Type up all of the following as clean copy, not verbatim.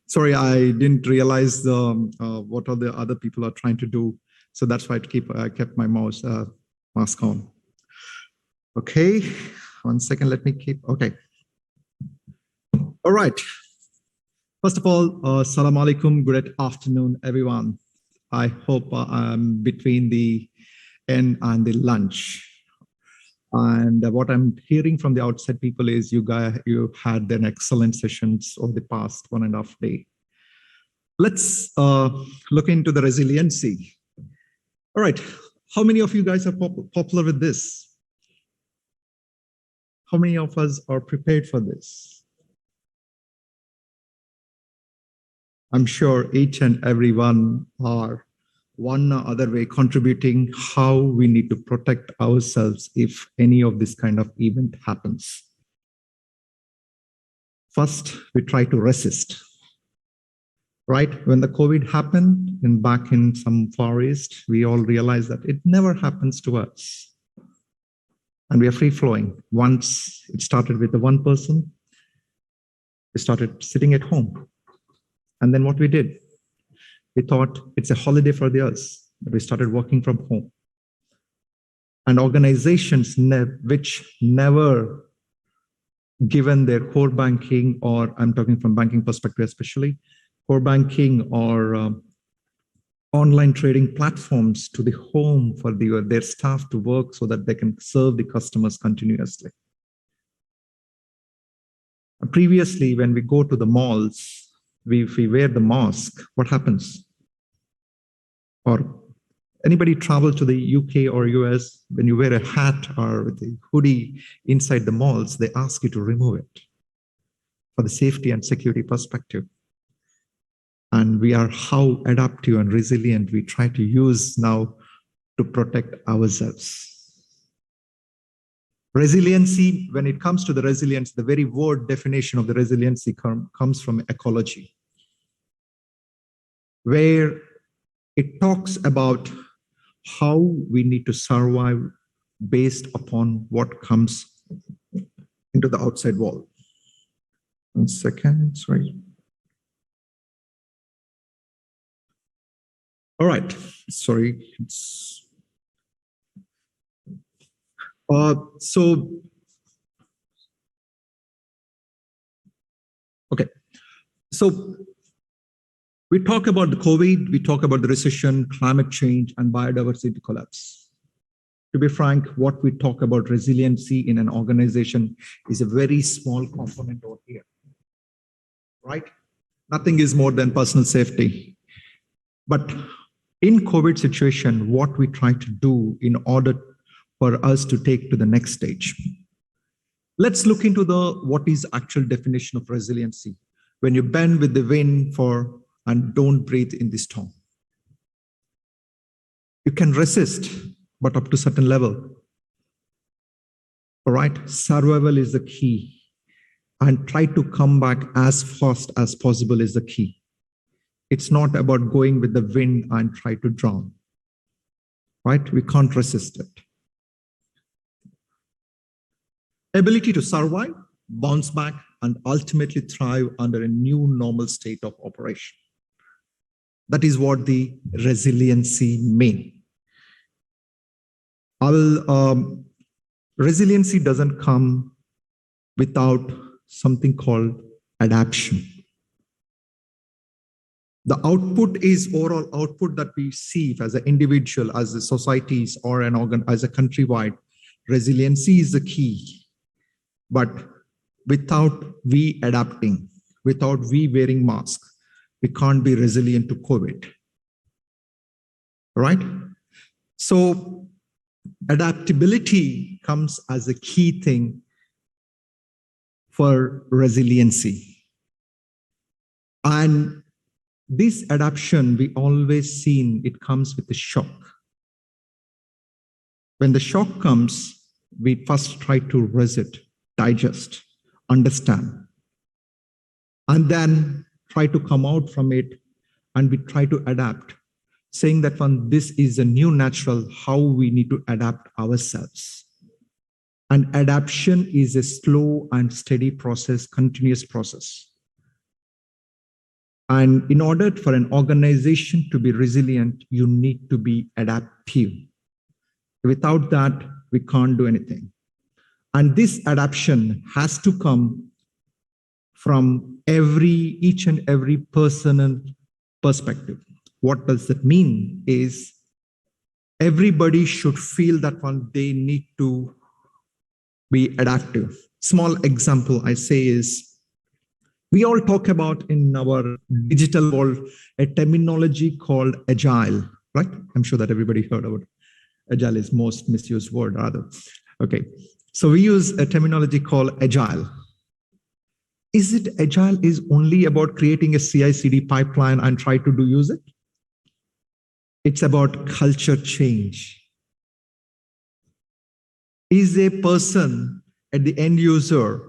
Sorry, I didn't realize what all the other people are trying to do. So that's why I kept my mask on. Okay, 1 second, let me keep, okay. All right. First of all, salam alaikum, good afternoon, everyone. I hope I'm between the end and the lunch. And what I'm hearing from the outside people is you had an excellent sessions over the past 1.5 days. Let's look into the resiliency. All right, how many of you guys are popular with this? How many of us are prepared for this? I'm sure each and every one are one or other way contributing how we need to protect ourselves if any of this kind of event happens. First, we try to resist. Right? When the COVID happened back in some Far East, we all realized that it never happens to us. And we are free flowing. Once it started with the one person, we started sitting at home. And then what we did, we thought it's a holiday for the others. We started working from home. And organizations which never given their core banking, or I'm talking from banking perspective especially, core banking or online trading platforms to the home for their staff to work so that they can serve the customers continuously. Previously, when we go to the malls, if we wear the mask, what happens? Or anybody travel to the UK or US, when you wear a hat or with a hoodie inside the malls, they ask you to remove it for the safety and security perspective. And we are how adaptive and resilient we try to use now to protect ourselves. Resiliency, when it comes to the resilience, the very word definition of the resiliency comes from ecology, where it talks about how we need to survive based upon what comes into the outside wall. 1 second, sorry. All right, sorry. Okay. So we talk about the COVID, we talk about the recession, climate change, and biodiversity collapse. To be frank, what we talk about resiliency in an organization is a very small component over here, right? Nothing is more than personal safety. But in COVID situation, what we try to do in order for us to take to the next stage. Let's look into what is actual definition of resiliency. When you bend with the wind and don't breathe in the storm. You can resist, but up to a certain level. All right, survival is the key. And try to come back as fast as possible is the key. It's not about going with the wind and try to drown, right? We can't resist it. Ability to survive, bounce back, and ultimately thrive under a new normal state of operation. That is what the resiliency means. Resiliency doesn't come without something called adaptation. The output is overall output that we see as an individual, as a societies, or an organ, as a countrywide. Resiliency is the key. But without we adapting, without we wearing masks, we can't be resilient to COVID. Right? So adaptability comes as a key thing for resiliency. And this adaptation, we always seen it comes with a shock. When the shock comes, we first try to resist, digest, understand, and then try to come out from it, and we try to adapt, saying that this is a new natural, how we need to adapt ourselves. And adaptation is a slow and steady process, continuous process. And in order for an organization to be resilient, you need to be adaptive. Without that, we can't do anything. And this adaptation has to come from each and every personal perspective. What does that mean is everybody should feel that one they need to be adaptive. Small example I say is, we all talk about in our digital world a terminology called agile, right? I'm sure that everybody heard about it. Agile is most misused word rather. Okay, so we use a terminology called agile. Is it agile is only about creating a CI/CD pipeline and try to use it? It's about culture change. Is a person at the end user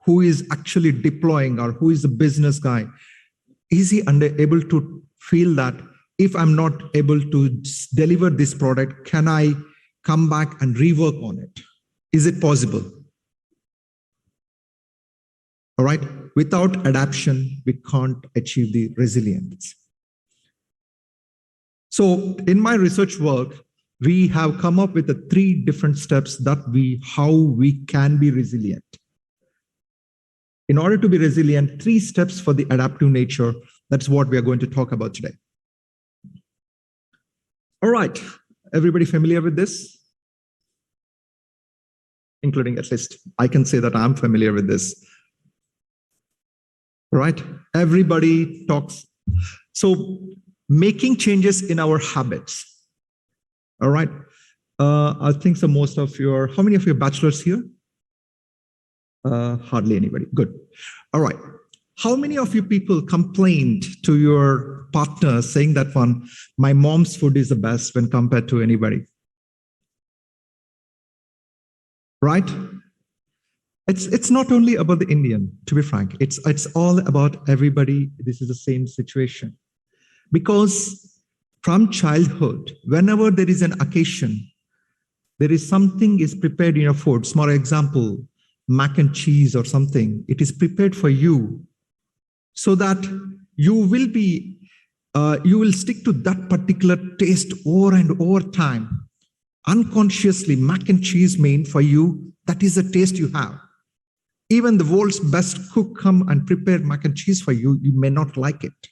who is actually deploying, or who is the business guy, is he able to feel that if I'm not able to deliver this product, can I come back and rework on it? Is it possible? All right. Without adaptation, we can't achieve the resilience. So in my research work, we have come up with the 3 different steps that how we can be resilient. In order to be resilient, 3 steps for the adaptive nature. That's what we are going to talk about today. All right. Everybody familiar with this? Including, at least I can say that I'm familiar with this. Right? Everybody talks. So making changes in our habits. All right. I think so most of how many of your bachelors here? Hardly anybody. Good. All right. How many of you people complained to your partner saying that one, my mom's food is the best when compared to anybody? Right? It's not only about the Indian, to be frank. It's all about everybody. This is the same situation. Because from childhood, whenever there is an occasion, there is something is prepared in your food. Small example, mac and cheese or something. It is prepared for you so that you will stick to that particular taste over and over time. Unconsciously, mac and cheese mean for you, that is the taste you have. Even the world's best cook come and prepare mac and cheese for you, you may not like it.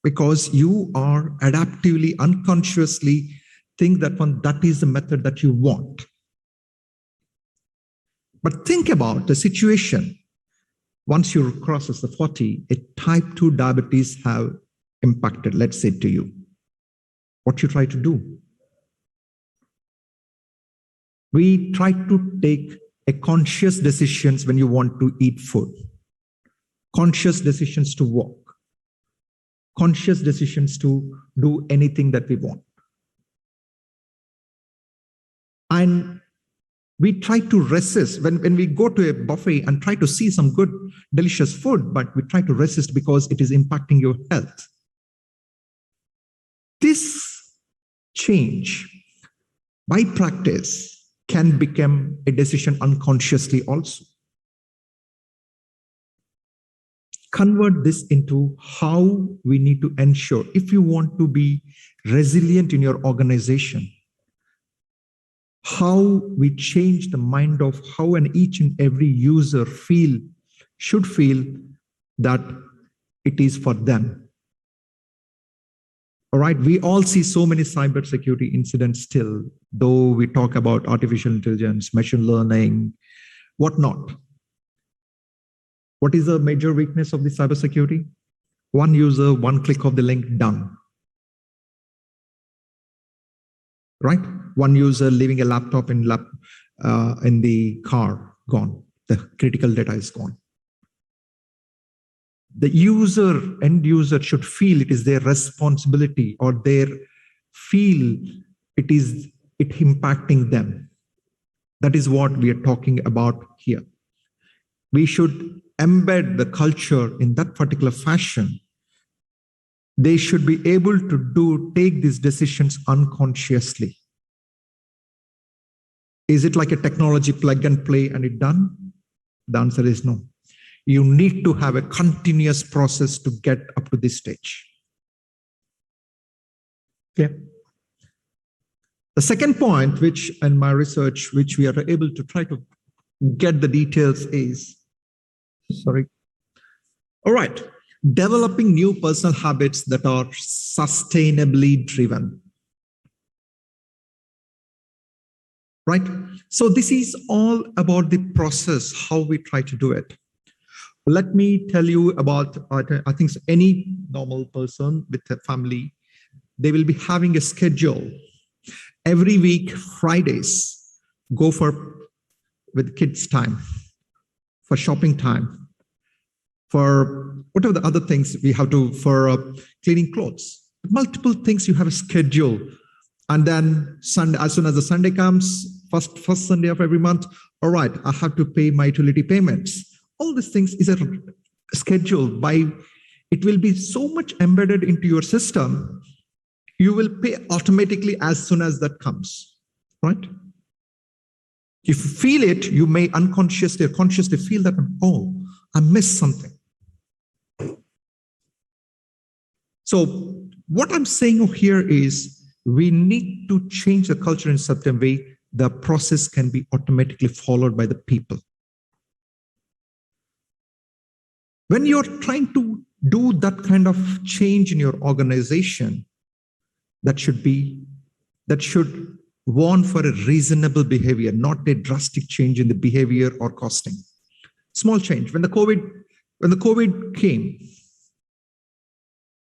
Because you are adaptively, unconsciously think that one, that is the method that you want. But think about the situation. Once you crosses the 40, a type 2 diabetes have impacted, let's say to you. What you try to do? We try to take a conscious decisions when you want to eat food. Conscious decisions to walk. Conscious decisions to do anything that we want. And we try to resist when we go to a buffet and try to see some good, delicious food, but we try to resist because it is impacting your health. This change by practice can become a decision unconsciously also. Convert this into how we need to ensure, if you want to be resilient in your organization, how we change the mind of how each and every user should feel that it is for them. All right, we all see so many cybersecurity incidents still, though we talk about artificial intelligence, machine learning, whatnot. What is the major weakness of the cybersecurity? One user, one click of the link, done. Right? One user leaving a laptop in the car, gone. The critical data is gone. The end user should feel it is their responsibility, or feel it impacting them. That is what we are talking about here. We should embed the culture in that particular fashion. They should be able to take these decisions unconsciously. Is it like a technology plug and play and it done? The answer is no. You need to have a continuous process to get up to this stage. Okay. The second point, which in my research, which we are able to try to get the details is, sorry. All right. Developing new personal habits that are sustainably driven. Right? So this is all about the process, how we try to do it. Let me tell you about, I think any normal person with a family, they will be having a schedule. Every week, Fridays, go with kids time, for shopping time, for whatever the other things we have to, for cleaning clothes. Multiple things you have a schedule. And then Sunday, as soon as the Sunday comes, first Sunday of every month, all right, I have to pay my utility payments. All these things is a schedule. It will be so much embedded into your system. You will pay automatically as soon as that comes, right? If you feel it, you may unconsciously or consciously feel that, oh, I missed something. So what I'm saying here is we need to change the culture in a certain way. The process can be automatically followed by the people. When you're trying to do that kind of change in your organization, that should warn for a reasonable behavior, not a drastic change in the behavior or costing. Small change. When the COVID came,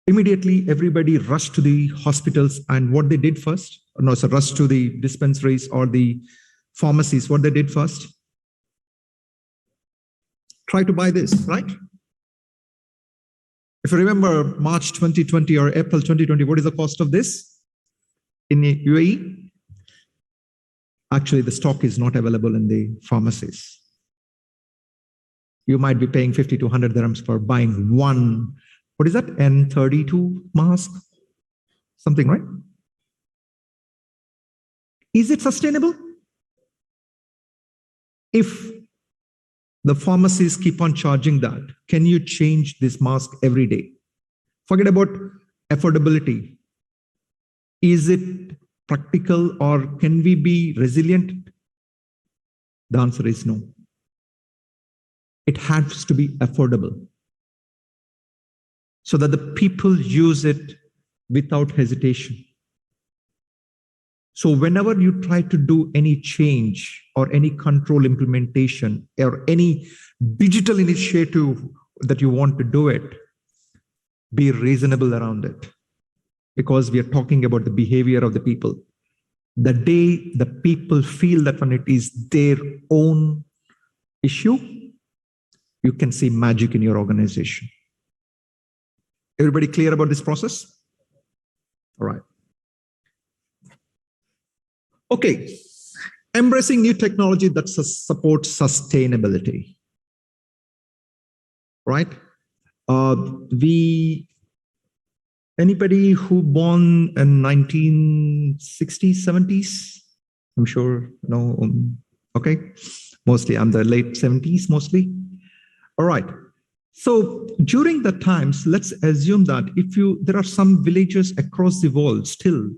immediately everybody rushed to the hospitals, and what they did first, rushed to the dispensaries or the pharmacies. What they did first, try to buy this, right? If you remember March 2020 or April 2020, what is the cost of this in the UAE? Actually, the stock is not available in the pharmacies. You might be paying 50 to 100 dirhams for buying one, what is that, N32 mask? Something, right? Is it sustainable? If the pharmacies keep on charging that, can you change this mask every day? Forget about affordability. Is it practical, or can we be resilient? The answer is no. It has to be affordable so that the people use it without hesitation. So whenever you try to do any change or any control implementation or any digital initiative that you want to do it, be reasonable around it, because we are talking about the behavior of the people. The day the people feel that when it is their own issue, you can see magic in your organization. Everybody clear about this process? All right. Okay, embracing new technology that supports sustainability, right? Anybody who born in 1960s, 70s? I'm sure, no, okay. Mostly, I'm the late 70s, mostly. All right. So during the times, let's assume that there are some villages across the world still,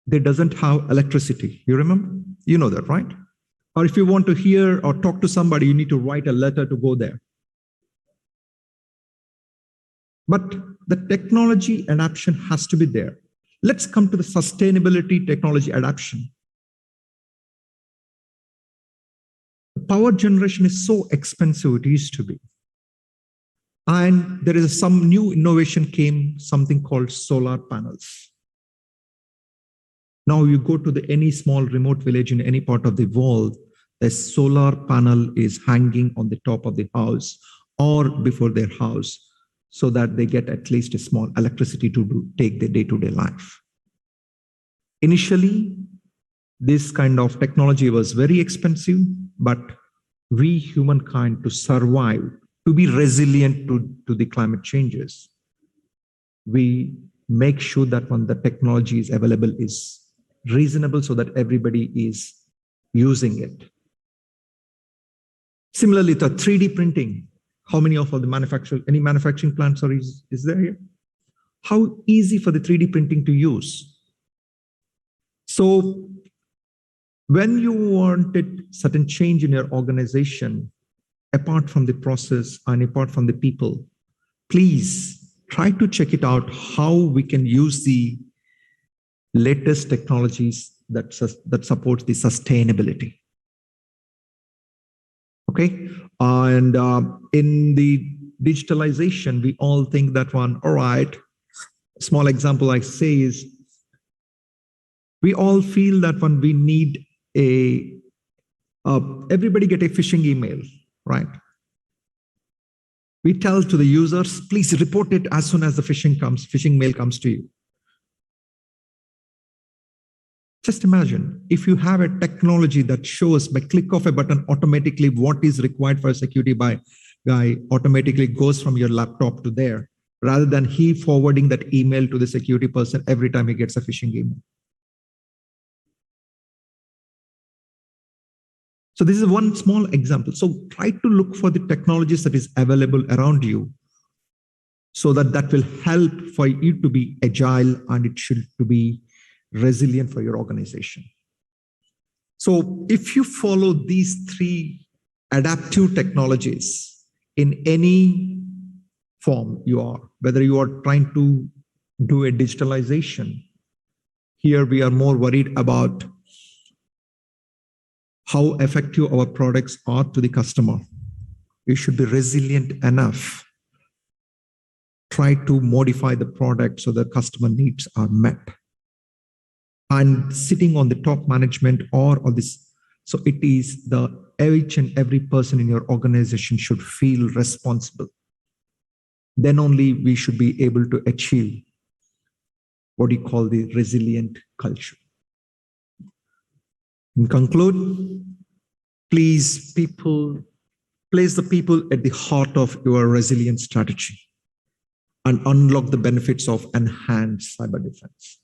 they doesn't have electricity. You remember? You know that, right? Or if you want to hear or talk to somebody, you need to write a letter to go there. But the technology adoption has to be there. Let's come to the sustainability technology adoption. Power generation is so expensive, it used to be. And there is some new innovation came, something called solar panels. Now you go to any small remote village in any part of the world, a solar panel is hanging on the top of the house or before their house, so that they get at least a small electricity to take their day-to-day life. Initially, this kind of technology was very expensive, but we humankind, to survive, to be resilient to the climate changes, we make sure that when the technology is available is reasonable so that everybody is using it. Similarly, the 3D printing. How many of the any manufacturing plants is there here? How easy for the 3D printing to use. So when you wanted certain change in your organization, apart from the process and apart from the people, please try to check it out how we can use the latest technologies that supports the sustainability. Okay, and in the digitalization, we all think that one, all right, small example I say is, we all feel that when we need everybody get a phishing email, right? We tell to the users, please report it as soon as the phishing mail comes to you. Just imagine if you have a technology that shows by click of a button automatically what is required for a security guy automatically goes from your laptop to there, rather than he forwarding that email to the security person every time he gets a phishing email. So this is one small example. So try to look for the technologies that is available around you, so that will help for you to be agile, and it should to be resilient for your organization. So if you follow these 3 adaptive technologies in any form you are, whether you are trying to do a digitalization, here we are more worried about how effective our products are to the customer. You should be resilient enough. Try to modify the product so the customer needs are met. And sitting on the top management or on this, so it is each and every person in your organization should feel responsible. Then only we should be able to achieve what you call the resilient culture. In conclude, please place the people at the heart of your resilient strategy and unlock the benefits of enhanced cyber defense.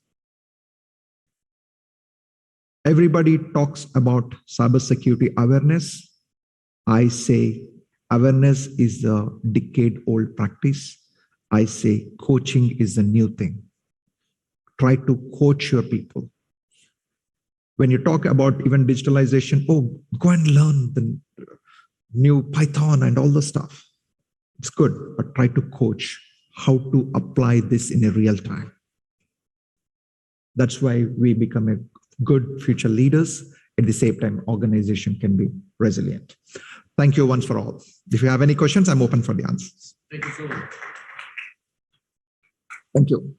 Everybody talks about cybersecurity awareness. I say awareness is a decade-old practice. I say coaching is a new thing. Try to coach your people. When you talk about even digitalization, oh, go and learn the new Python and all the stuff. It's good, but try to coach how to apply this in a real time. That's why we become a good future leaders. At the same time, organization can be resilient. Thank you once for all. If you have any questions, I'm open for the answers. Thank you so much. Thank you.